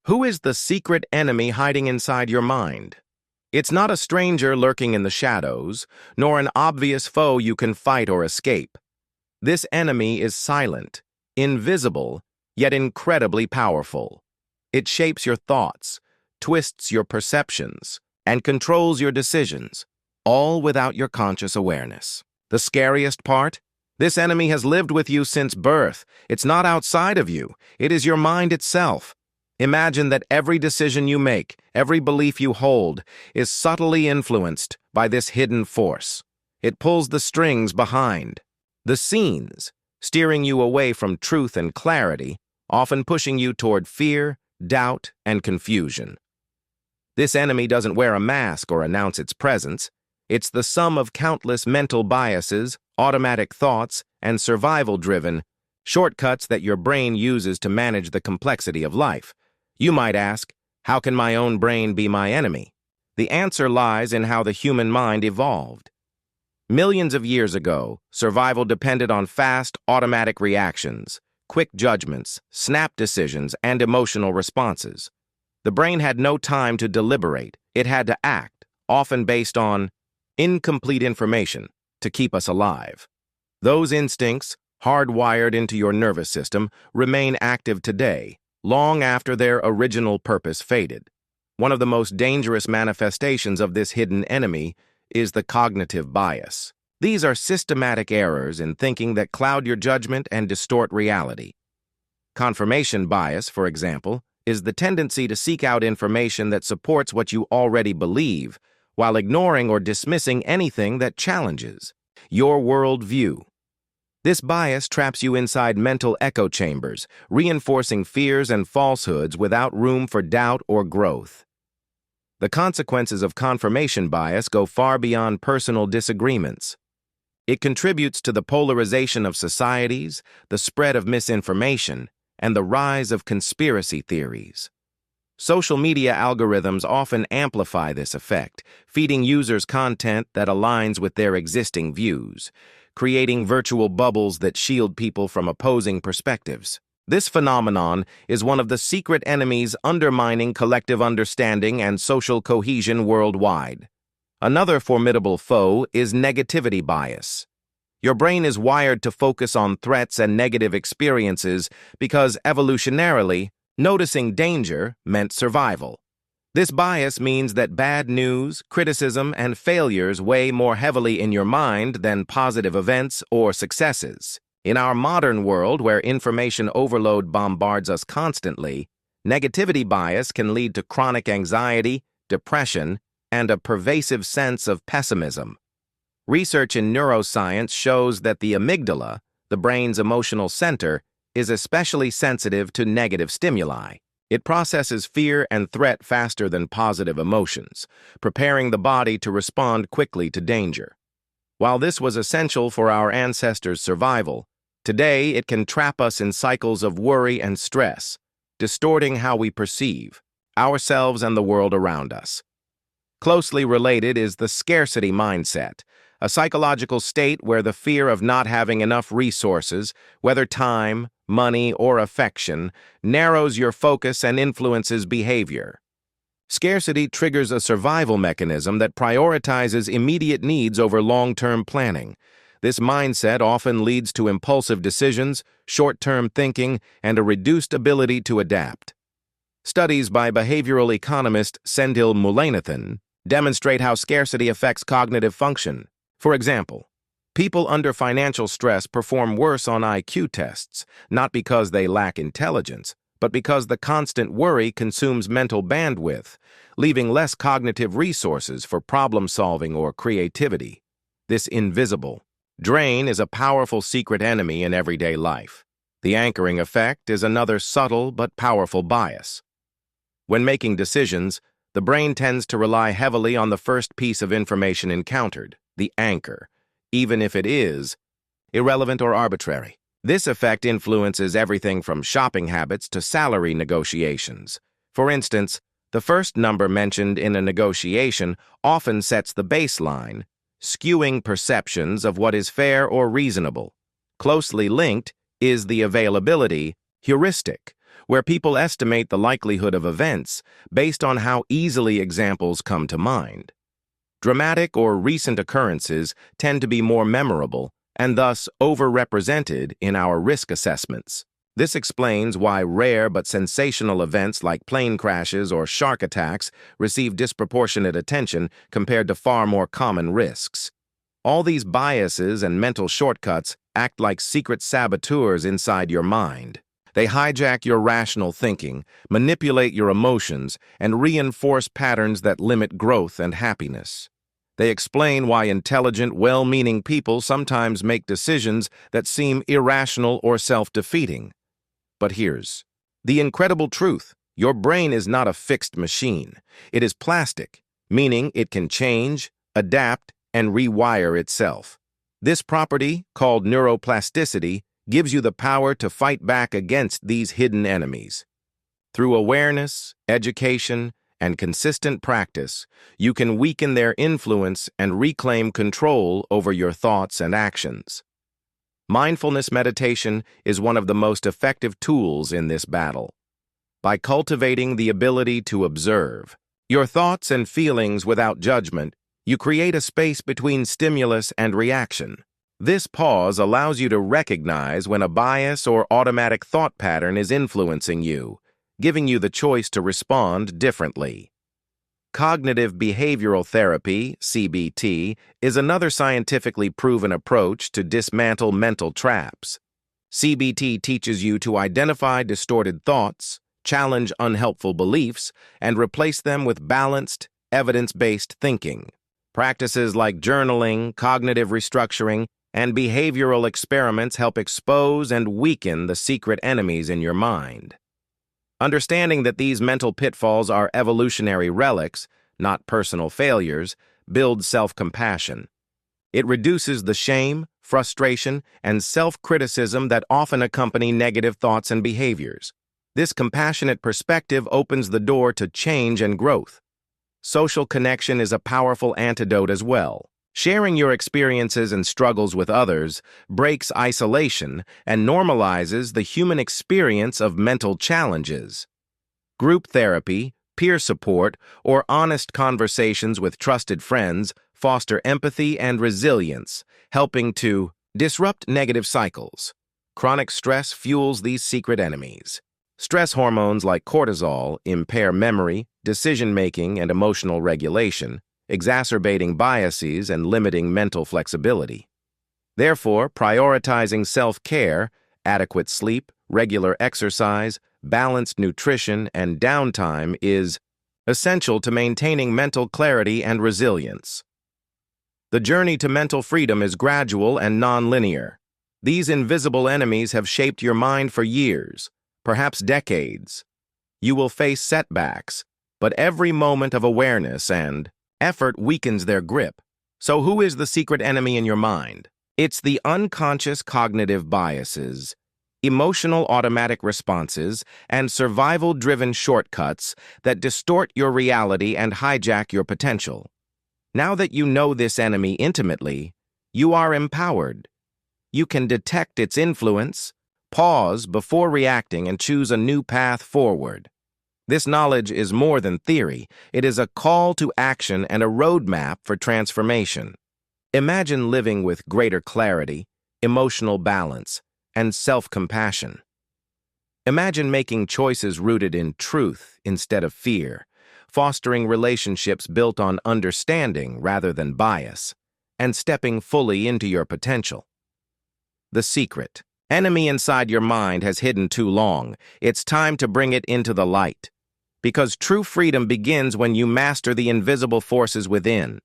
Who is the secret enemy hiding inside your mind? It's not a stranger lurking in the shadows, nor an obvious foe you can fight or escape. This enemy is silent, invisible, yet incredibly powerful. It shapes your thoughts, twists your perceptions, and controls your decisions, all without your conscious awareness. The scariest part? This enemy has lived with you since birth. It's not outside of you. It is your mind itself. Imagine that every decision you make, every belief you hold, is subtly influenced by this hidden force. It pulls the strings behind the scenes, steering you away from truth and clarity, often pushing you toward fear, doubt, and confusion. This enemy doesn't wear a mask or announce its presence. It's the sum of countless mental biases, automatic thoughts, and survival-driven shortcuts that your brain uses to manage the complexity of life. You might ask, how can my own brain be my enemy? The answer lies in how the human mind evolved. Millions of years ago, survival depended on fast, automatic reactions, quick judgments, snap decisions, and emotional responses. The brain had no time to deliberate. It had to act, often based on incomplete information, to keep us alive. Those instincts, hardwired into your nervous system, remain active today, long after their original purpose faded. One of the most dangerous manifestations of this hidden enemy is the cognitive bias. These are systematic errors in thinking that cloud your judgment and distort reality. Confirmation bias, for example, is the tendency to seek out information that supports what you already believe, while ignoring or dismissing anything that challenges your worldview. This bias traps you inside mental echo chambers, reinforcing fears and falsehoods without room for doubt or growth. The consequences of confirmation bias go far beyond personal disagreements. It contributes to the polarization of societies, the spread of misinformation, and the rise of conspiracy theories. Social media algorithms often amplify this effect, feeding users content that aligns with their existing views, creating virtual bubbles that shield people from opposing perspectives. This phenomenon is one of the secret enemies undermining collective understanding and social cohesion worldwide. Another formidable foe is negativity bias. Your brain is wired to focus on threats and negative experiences because, evolutionarily, noticing danger meant survival. This bias means that bad news, criticism, and failures weigh more heavily in your mind than positive events or successes. In our modern world, where information overload bombards us constantly, negativity bias can lead to chronic anxiety, depression, and a pervasive sense of pessimism. Research in neuroscience shows that the amygdala, the brain's emotional center, is especially sensitive to negative stimuli. It processes fear and threat faster than positive emotions, preparing the body to respond quickly to danger. While this was essential for our ancestors' survival, today it can trap us in cycles of worry and stress, distorting how we perceive ourselves and the world around us. Closely related is the scarcity mindset, a psychological state where the fear of not having enough resources, whether time, money, or affection, narrows your focus and influences behavior. Scarcity triggers a survival mechanism that prioritizes immediate needs over long-term planning. This mindset often leads to impulsive decisions, short-term thinking, and a reduced ability to adapt. Studies by behavioral economist Sendhil Mullainathan demonstrate how scarcity affects cognitive function. For example, people under financial stress perform worse on IQ tests, not because they lack intelligence, but because the constant worry consumes mental bandwidth, leaving less cognitive resources for problem-solving or creativity. This invisible drain is a powerful secret enemy in everyday life. The anchoring effect is another subtle but powerful bias. When making decisions, the brain tends to rely heavily on the first piece of information encountered, the anchor, even if it is irrelevant or arbitrary. This effect influences everything from shopping habits to salary negotiations. For instance, the first number mentioned in a negotiation often sets the baseline, skewing perceptions of what is fair or reasonable. Closely linked is the availability heuristic, where people estimate the likelihood of events based on how easily examples come to mind. Dramatic or recent occurrences tend to be more memorable and thus overrepresented in our risk assessments. This explains why rare but sensational events like plane crashes or shark attacks receive disproportionate attention compared to far more common risks. All these biases and mental shortcuts act like secret saboteurs inside your mind. They hijack your rational thinking, manipulate your emotions, and reinforce patterns that limit growth and happiness. They explain why intelligent, well-meaning people sometimes make decisions that seem irrational or self-defeating. But here's the incredible truth. Your brain is not a fixed machine. It is plastic, meaning it can change, adapt, and rewire itself. This property, called neuroplasticity, gives you the power to fight back against these hidden enemies. Through awareness, education, and consistent practice, you can weaken their influence and reclaim control over your thoughts and actions. Mindfulness meditation is one of the most effective tools in this battle. By cultivating the ability to observe your thoughts and feelings without judgment, you create a space between stimulus and reaction. This pause allows you to recognize when a bias or automatic thought pattern is influencing you, giving you the choice to respond differently. Cognitive behavioral therapy, CBT, is another scientifically proven approach to dismantle mental traps. CBT teaches you to identify distorted thoughts, challenge unhelpful beliefs, and replace them with balanced, evidence-based thinking. Practices like journaling, cognitive restructuring, and behavioral experiments help expose and weaken the secret enemies in your mind. Understanding that these mental pitfalls are evolutionary relics, not personal failures, builds self-compassion. It reduces the shame, frustration, and self-criticism that often accompany negative thoughts and behaviors. This compassionate perspective opens the door to change and growth. Social connection is a powerful antidote as well. Sharing your experiences and struggles with others breaks isolation and normalizes the human experience of mental challenges. Group therapy, peer support, or honest conversations with trusted friends foster empathy and resilience, helping to disrupt negative cycles. Chronic stress fuels these secret enemies. Stress hormones like cortisol impair memory, decision-making, and emotional regulation, exacerbating biases and limiting mental flexibility. Therefore, prioritizing self-care, adequate sleep, regular exercise, balanced nutrition, and downtime is essential to maintaining mental clarity and resilience. The journey to mental freedom is gradual and non-linear. These invisible enemies have shaped your mind for years, perhaps decades. You will face setbacks, but every moment of awareness and effort weakens their grip. So who is the secret enemy in your mind? It's the unconscious cognitive biases, emotional automatic responses, and survival-driven shortcuts that distort your reality and hijack your potential. Now that you know this enemy intimately, you are empowered. You can detect its influence, pause before reacting, and choose a new path forward. This knowledge is more than theory. It is a call to action and a roadmap for transformation. Imagine living with greater clarity, emotional balance, and self-compassion. Imagine making choices rooted in truth instead of fear, fostering relationships built on understanding rather than bias, and stepping fully into your potential. The secret enemy inside your mind has hidden too long. It's time to bring it into the light. Because true freedom begins when you master the invisible forces within.